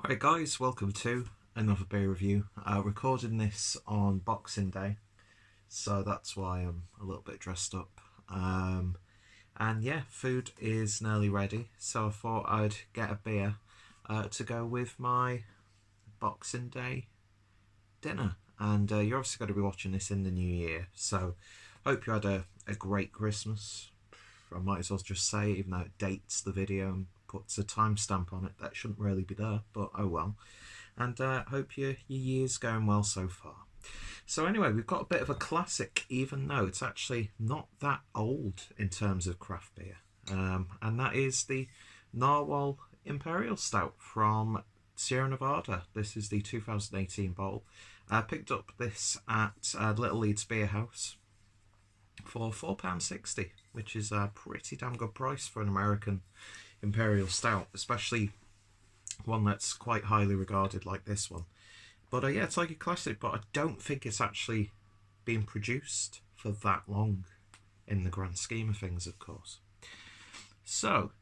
Alright guys, welcome to another beer review. Recording this on Boxing Day, so that's why I'm a little bit dressed up. And yeah, food is nearly ready, so I thought I'd get a beer to go with my Boxing Day dinner. And you're obviously going to be watching this in the new year, so hope you had a great Christmas. I might as well just say, even though it dates the video and puts a timestamp on it, that shouldn't really be there, but oh well. And hope your year's going well so far. So anyway, we've got a bit of a classic, even though it's actually not that old in terms of craft beer. And that is the Narwhal Imperial Stout from Sierra Nevada. This is the 2018 bottle. I picked up this at Little Leeds Beer House for £4.60, which is a pretty damn good price for an American Imperial Stout, especially one that's quite highly regarded like this one. But yeah, it's like a classic, but I don't think it's actually been produced for that long in the grand scheme of things, of course. So,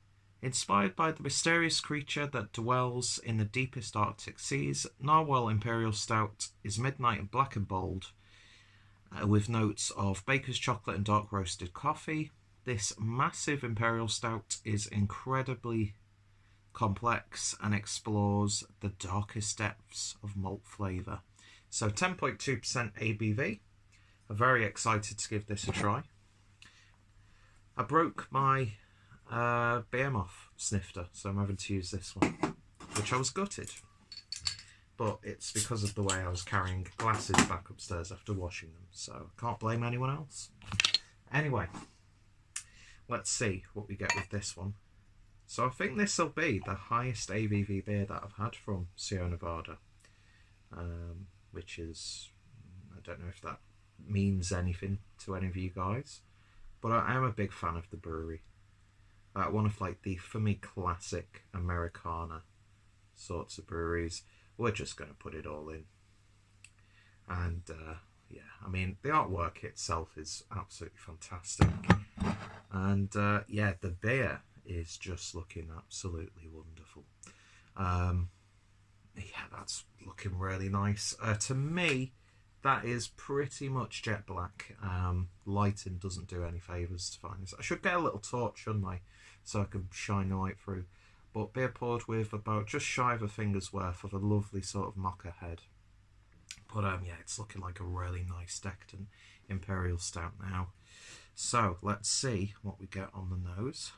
inspired by the mysterious creature that dwells in the deepest Arctic seas, Narwhal Imperial Stout is midnight and black and bold, with notes of baker's chocolate and dark roasted coffee. This massive Imperial Stout is incredibly complex and explores the darkest depths of malt flavour. So 10.2% ABV. I'm very excited to give this a try. I broke my Behemoth snifter, so I'm having to use this one, which I was gutted. But it's because of the way I was carrying glasses back upstairs after washing them, so I can't blame anyone else. Anyway, let's see what we get with this one. So I think this will be the highest ABV beer that I've had from Sierra Nevada, which is, I don't know if that means anything to any of you guys, but I am a big fan of the brewery. One of like the, for me, classic Americana sorts of breweries. We're just going to put it all in. And yeah, I mean, the artwork itself is absolutely fantastic. And yeah, the beer is just looking absolutely wonderful. Yeah, that's looking really nice. To me, that is pretty much jet black. Lighting doesn't do any favours to find this. I should get a little torch, shouldn't I, so I can shine the light through. But beer poured with about just shy of a finger's worth of a lovely sort of mocha head. But yeah, it's looking like a really nice decadent Imperial Stout now. So let's see what we get on the nose.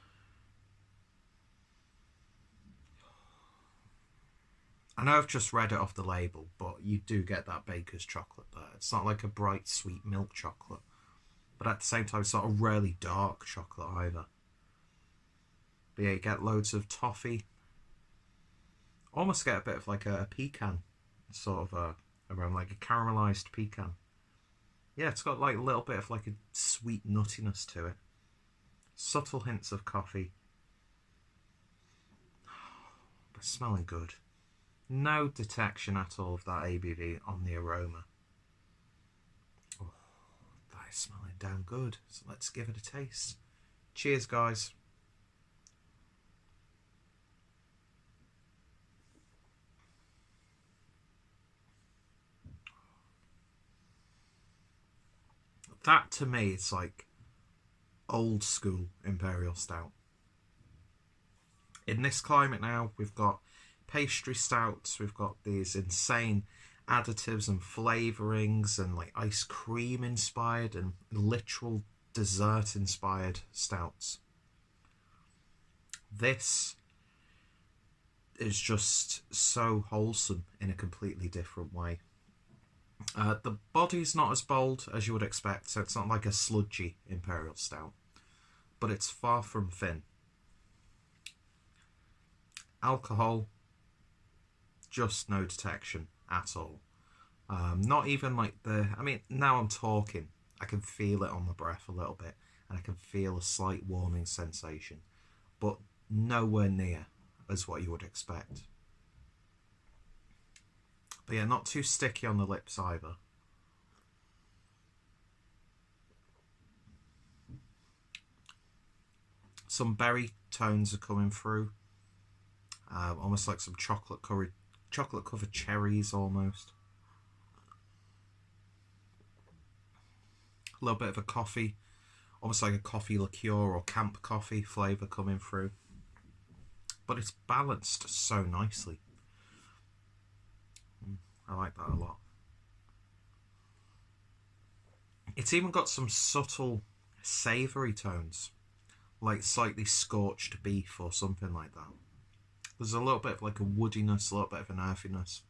I know I've just read it off the label, but you do get that baker's chocolate there. It's not like a bright sweet milk chocolate, but at the same time it's not a really dark chocolate either. But yeah, you get loads of toffee. Almost get a bit of like a pecan, sort of around like a caramelised pecan. Yeah, it's got like a little bit of like a sweet nuttiness to it. Subtle hints of coffee. But smelling good. No detection at all of that ABV on the aroma. Oh, that is smelling damn good. So let's give it a taste. Cheers, guys. That to me, it's like old school Imperial Stout. In this climate now, we've got pastry stouts, we've got these insane additives and flavourings and like ice cream inspired and literal dessert inspired stouts. This is just so wholesome in a completely different way. The body's not as bold as you would expect, so it's not like a sludgy Imperial Stout, but it's far from thin. Alcohol, just no detection at all. Not even like the, I mean, now I'm talking, I can feel it on the breath a little bit, and I can feel a slight warming sensation, but nowhere near as what you would expect. But yeah, not too sticky on the lips either. Some berry tones are coming through. Almost like some chocolate chocolate covered cherries almost. A little bit of a coffee, almost like a coffee liqueur or camp coffee flavour coming through. But it's balanced so nicely. I like that a lot. It's even got some subtle savoury tones, like slightly scorched beef or something like that. There's a little bit of like a woodiness, a little bit of an earthiness.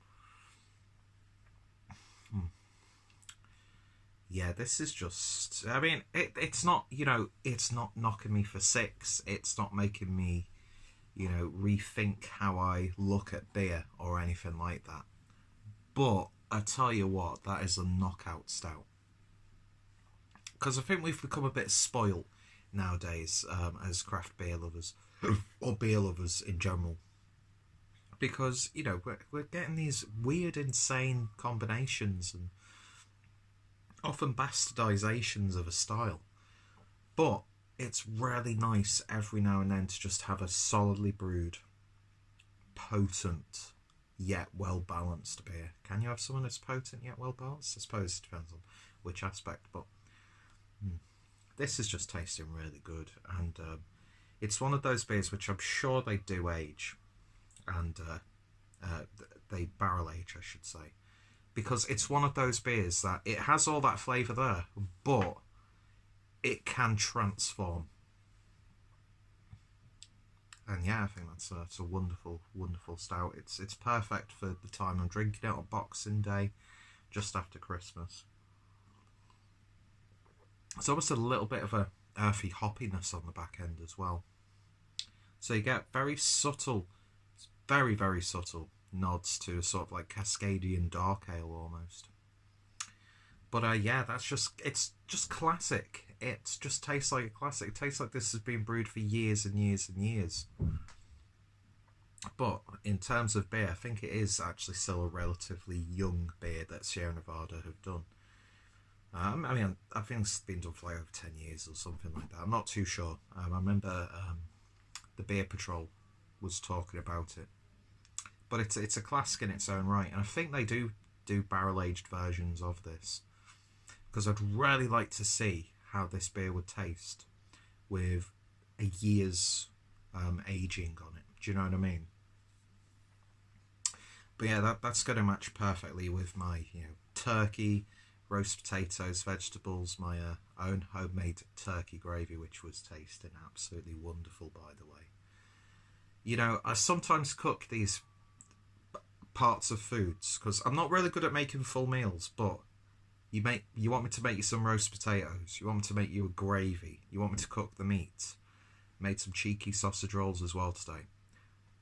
Yeah, this is just, I mean, it's not, you know, it's not knocking me for six. It's not making me, you know, rethink how I look at beer or anything like that. But I tell you what, that is a knockout stout. Because I think we've become a bit spoiled nowadays as craft beer lovers, or beer lovers in general. Because, you know, we're getting these weird, insane combinations and often bastardizations of a style. But it's really nice every now and then to just have a solidly brewed, potent, yet well-balanced beer. Can you have someone that's potent yet well-balanced? I suppose it depends on which aspect, but this is just tasting really good. And it's one of those beers which I'm sure they do age. And they barrel age, I should say. Because it's one of those beers that it has all that flavour there, but it can transform. And yeah, I think that's a wonderful, wonderful stout. It's perfect for the time I'm drinking it on Boxing Day, just after Christmas. It's almost a little bit of a earthy hoppiness on the back end as well. So you get very subtle, very, very subtle nods to a sort of like Cascadian dark ale almost. But yeah, it's just classic. It just tastes like a classic. It tastes like this has been brewed for years and years and years. But in terms of beer, I think it is actually still a relatively young beer that Sierra Nevada have done. I mean, I think it's been done for like over 10 years or something like that. I'm not too sure. I remember the Beer Patrol was talking about it. But it's a classic in its own right. And I think they do barrel-aged versions of this. Because I'd really like to see how this beer would taste with a year's aging on it. Do you know what I mean? But yeah, that's going to match perfectly with my, you know, turkey, roast potatoes, vegetables, my own homemade turkey gravy, which was tasting absolutely wonderful, by the way. You know, I sometimes cook these parts of foods because I'm not really good at making full meals, but you want me to make you some roast potatoes, you want me to make you a gravy, you want me to cook the meat. Made some cheeky sausage rolls as well today.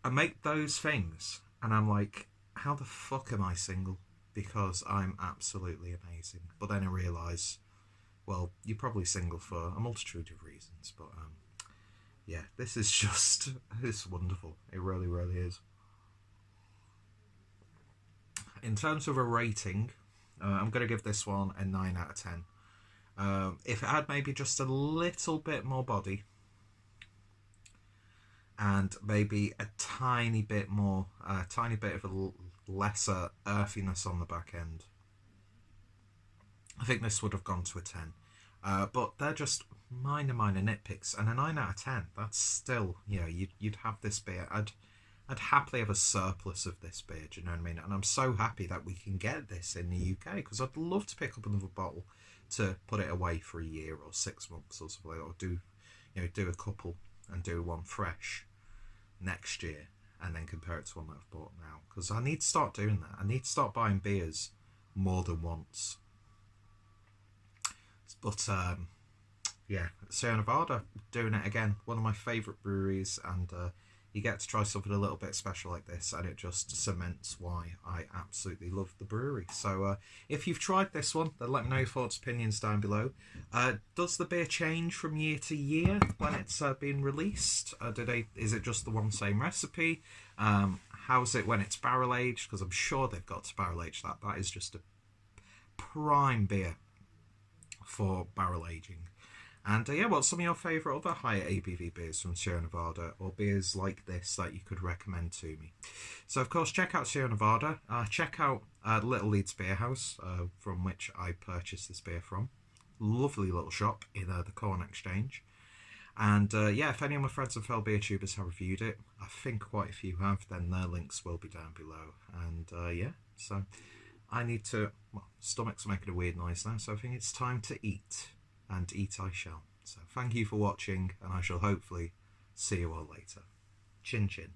I make those things and I'm like, how the fuck am I single? Because I'm absolutely amazing. But then I realise, well, you're probably single for a multitude of reasons. But yeah, this is just, it's wonderful. It really, really is. In terms of a rating, I'm going to give this one a 9 out of 10. If it had maybe just a little bit more body, and maybe a tiny bit more, a tiny bit of a lesser earthiness on the back end, I think this would have gone to a 10. But they're just minor nitpicks, and a 9 out of 10, that's still, you know, you'd have this beer. I'd happily have a surplus of this beer, do you know what I mean? And I'm so happy that we can get this in the UK, because I'd love to pick up another bottle to put it away for a year or 6 months or something, or do a couple and do one fresh next year and then compare it to one that I've bought now, because I need to start doing that. I need to start buying beers more than once. But yeah, Sierra Nevada doing it again, one of my favourite breweries, and you get to try something a little bit special like this, and it just cements why I absolutely love the brewery. So if you've tried this one, then let me know your thoughts, opinions down below. Does the beer change from year to year when it's been released? Is it just the one same recipe? How's it when it's barrel aged? Because I'm sure they've got to barrel age that. That is just a prime beer for barrel aging. And yeah, what's some of your favourite other higher ABV beers from Sierra Nevada, or beers like this that you could recommend to me? So of course, check out Sierra Nevada. Check out Little Leeds Beer House, from which I purchased this beer from. Lovely little shop in the Corn Exchange. And yeah, if any of my friends and fellow beer tubers have reviewed it, I think quite a few have, then their links will be down below. And yeah, so I need to, well, stomach's making a weird noise now, so I think it's time to eat. And eat I shall. So thank you for watching, and I shall hopefully see you all later. Chin chin.